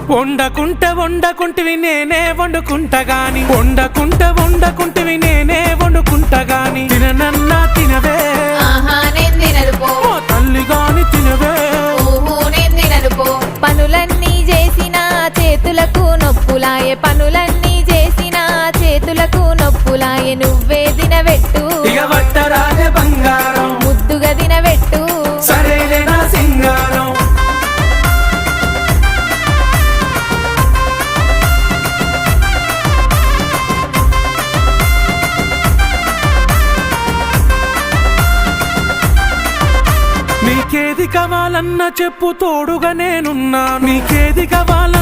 వండకుంటివి నేనే వండుకుంటా గాని వండకుంటివి నేనే వండుకుంటా గాని తిననన్నా తినవే నేను తినను పో ఓ తల్లి గాని తినవే నేను తినను పో పనులన్నీ చేసిన చేతులకు నొప్పులాయే పనులన్నీ చేసిన చేతులకు నొప్పులాయే నువ్వే తినబెట్టు ఇక వట్టరాజే బంగారం ముద్దుగా తినబెట్టు సరేలే నా సింగారం నీకేది కావాలన్నా చెప్పు తోడుగా నేనున్నా నీకేది కావాల